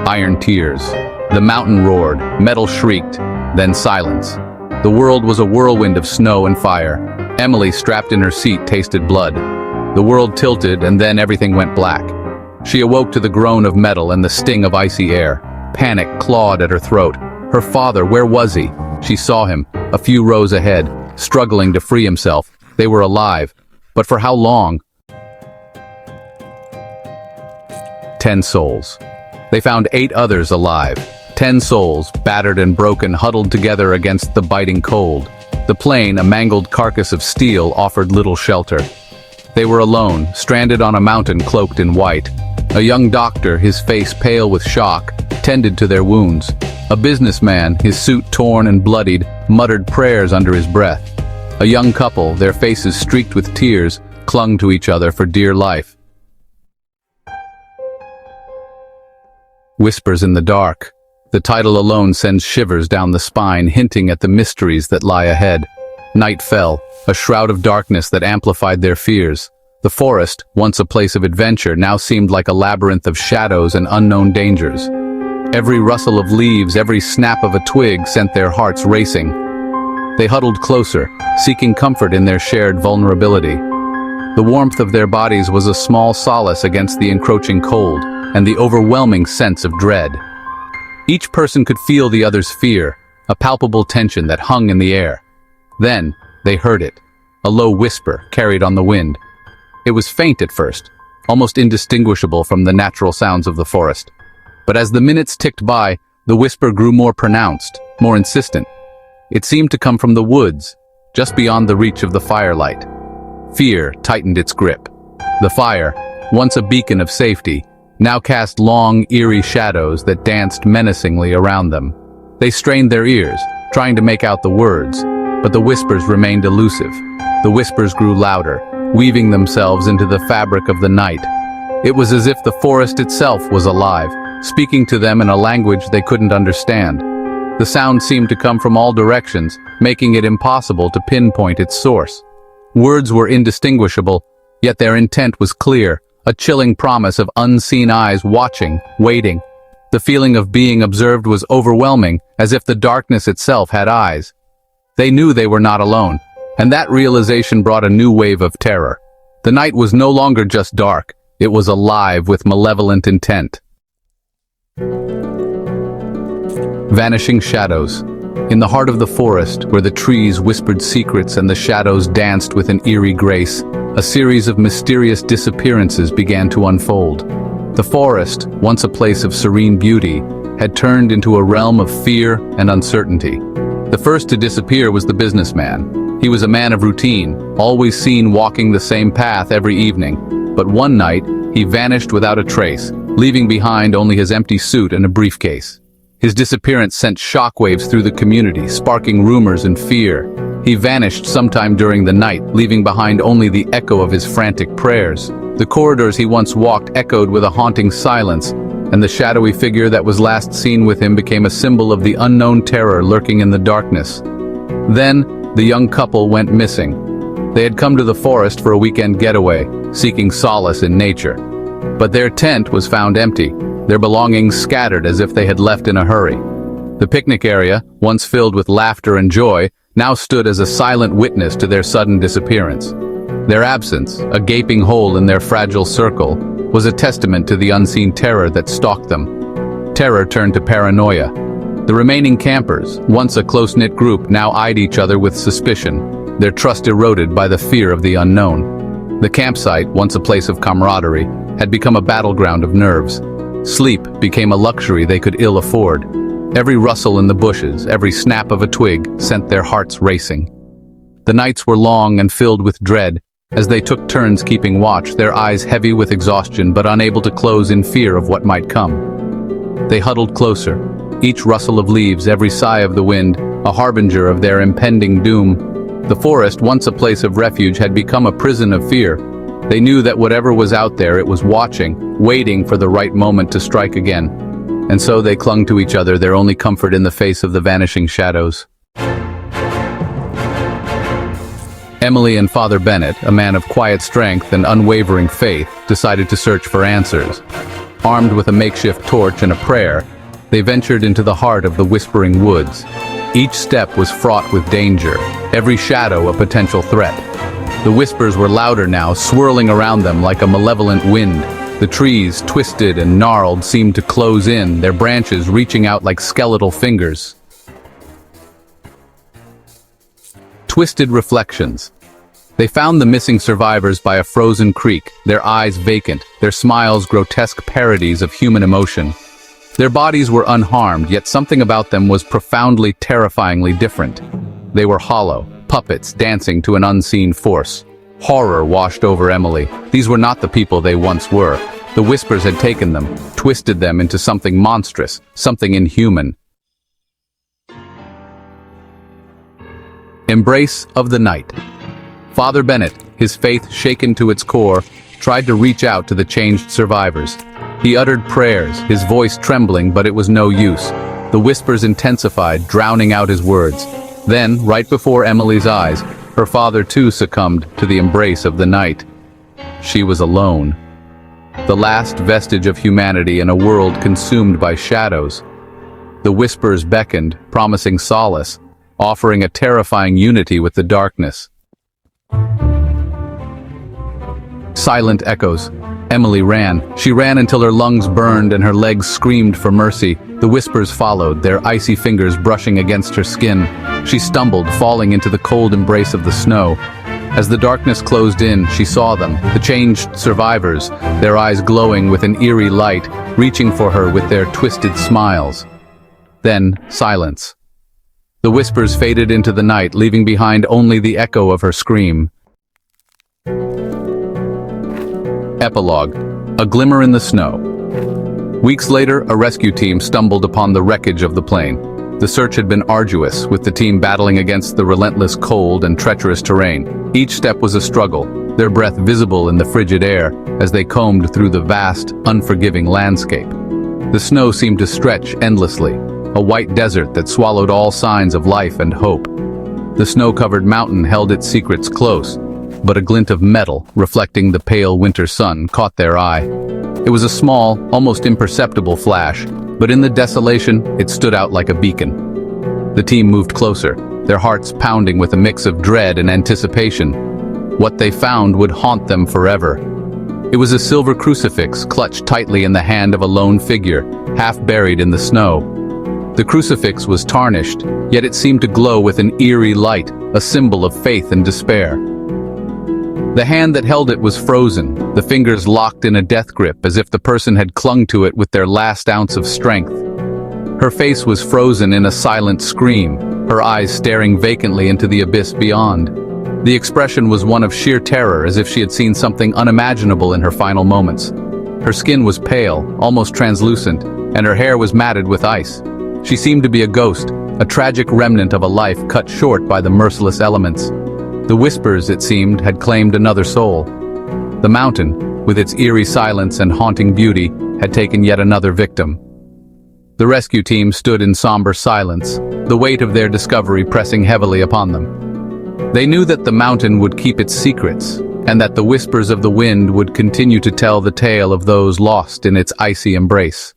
Iron tears. The mountain roared, metal shrieked, then silence. The world was a whirlwind of snow and fire. Emily, strapped in her seat, tasted blood. The world tilted, and then everything went black. She awoke to the groan of metal and the sting of icy air. Panic clawed at her throat. Her father, where was he? She saw him, a few rows ahead, struggling to free himself. They were alive. But for how long? 10 souls. They found 8 others alive. 10 souls, battered and broken, huddled together against the biting cold. The plane, a mangled carcass of steel, offered little shelter. They were alone, stranded on a mountain cloaked in white. A young doctor, his face pale with shock, tended to their wounds. A businessman, his suit torn and bloodied, muttered prayers under his breath. A young couple, their faces streaked with tears, clung to each other for dear life. Whispers in the dark. The title alone sends shivers down the spine, hinting at the mysteries that lie ahead. Night fell, a shroud of darkness that amplified their fears. The forest, once a place of adventure, now seemed like a labyrinth of shadows and unknown dangers. Every rustle of leaves, every snap of a twig sent their hearts racing. They huddled closer, seeking comfort in their shared vulnerability. The warmth of their bodies was a small solace against the encroaching cold and the overwhelming sense of dread. Each person could feel the other's fear, a palpable tension that hung in the air. Then, they heard it, a low whisper carried on the wind. It was faint at first, almost indistinguishable from the natural sounds of the forest. But as the minutes ticked by, the whisper grew more pronounced, more insistent. It seemed to come from the woods, just beyond the reach of the firelight. Fear tightened its grip. The fire, once a beacon of safety, now cast long, eerie shadows that danced menacingly around them. They strained their ears, trying to make out the words, but the whispers remained elusive. The whispers grew louder, weaving themselves into the fabric of the night. It was as if the forest itself was alive, speaking to them in a language they couldn't understand. The sound seemed to come from all directions, making it impossible to pinpoint its source. Words were indistinguishable, yet their intent was clear, a chilling promise of unseen eyes watching, waiting. The feeling of being observed was overwhelming, as if the darkness itself had eyes. They knew they were not alone, and that realization brought a new wave of terror. The night was no longer just dark, it was alive with malevolent intent. Vanishing shadows. In the heart of the forest, where the trees whispered secrets and the shadows danced with an eerie grace, a series of mysterious disappearances began to unfold. The forest, once a place of serene beauty, had turned into a realm of fear and uncertainty. The first to disappear was the businessman. He was a man of routine, always seen walking the same path every evening. But one night, he vanished without a trace, leaving behind only his empty suit and a briefcase. His disappearance sent shockwaves through the community, sparking rumors and fear. He vanished sometime during the night, leaving behind only the echo of his frantic prayers. The corridors he once walked echoed with a haunting silence, and the shadowy figure that was last seen with him became a symbol of the unknown terror lurking in the darkness. Then, the young couple went missing. They had come to the forest for a weekend getaway, seeking solace in nature. But their tent was found empty, their belongings scattered as if they had left in a hurry. The picnic area, once filled with laughter and joy, now stood as a silent witness to their sudden disappearance. Their absence, a gaping hole in their fragile circle, was a testament to the unseen terror that stalked them. Terror turned to paranoia. The remaining campers, once a close-knit group, now eyed each other with suspicion, their trust eroded by the fear of the unknown. The campsite, once a place of camaraderie, had become a battleground of nerves. Sleep became a luxury they could ill afford. Every rustle in the bushes, every snap of a twig sent their hearts racing. The nights were long and filled with dread. As they took turns keeping watch, their eyes heavy with exhaustion but unable to close in fear of what might come. They huddled closer, each rustle of leaves, every sigh of the wind, a harbinger of their impending doom. The forest, once a place of refuge, had become a prison of fear. They knew that whatever was out there, it was watching, waiting for the right moment to strike again. And so they clung to each other, their only comfort in the face of the vanishing shadows. Emily and Father Bennett, a man of quiet strength and unwavering faith, decided to search for answers. Armed with a makeshift torch and a prayer, they ventured into the heart of the whispering woods. Each step was fraught with danger, every shadow a potential threat. The whispers were louder now, swirling around them like a malevolent wind. The trees, twisted and gnarled, seemed to close in, their branches reaching out like skeletal fingers. Twisted reflections. They found the missing survivors by a frozen creek, their eyes vacant, their smiles grotesque parodies of human emotion. Their bodies were unharmed, yet something about them was profoundly, terrifyingly different. They were hollow, puppets dancing to an unseen force. Horror washed over Emily. These were not the people they once were. The whispers had taken them, twisted them into something monstrous, something inhuman. Embrace of the night. Father Bennett, his faith shaken to its core, tried to reach out to the changed survivors. He uttered prayers, his voice trembling, but it was no use. The whispers intensified, drowning out his words. Then, right before Emily's eyes, her father too succumbed to the embrace of the night. She was alone. The last vestige of humanity in a world consumed by shadows. The whispers beckoned, promising solace, offering a terrifying unity with the darkness. Silent echoes. Emily ran. She ran until her lungs burned and her legs screamed for mercy. The whispers followed, their icy fingers brushing against her skin. She stumbled, falling into the cold embrace of the snow. As the darkness closed in, she saw them, the changed survivors, their eyes glowing with an eerie light, reaching for her with their twisted smiles. Then, silence. The whispers faded into the night, leaving behind only the echo of her scream. Epilogue. A glimmer in the snow. Weeks later, a rescue team stumbled upon the wreckage of the plane. The search had been arduous, with the team battling against the relentless cold and treacherous terrain. Each step was a struggle, their breath visible in the frigid air as they combed through the vast, unforgiving landscape. The snow seemed to stretch endlessly, a white desert that swallowed all signs of life and hope. The snow-covered mountain held its secrets close, but a glint of metal, reflecting the pale winter sun, caught their eye. It was a small, almost imperceptible flash, but in the desolation, it stood out like a beacon. The team moved closer, their hearts pounding with a mix of dread and anticipation. What they found would haunt them forever. It was a silver crucifix clutched tightly in the hand of a lone figure, half buried in the snow. The crucifix was tarnished, yet it seemed to glow with an eerie light, a symbol of faith and despair. The hand that held it was frozen, the fingers locked in a death grip as if the person had clung to it with their last ounce of strength. Her face was frozen in a silent scream, her eyes staring vacantly into the abyss beyond. The expression was one of sheer terror, as if she had seen something unimaginable in her final moments. Her skin was pale, almost translucent, and her hair was matted with ice. She seemed to be a ghost, a tragic remnant of a life cut short by the merciless elements. The whispers, it seemed, had claimed another soul. The mountain, with its eerie silence and haunting beauty, had taken yet another victim. The rescue team stood in somber silence, the weight of their discovery pressing heavily upon them. They knew that the mountain would keep its secrets, and that the whispers of the wind would continue to tell the tale of those lost in its icy embrace.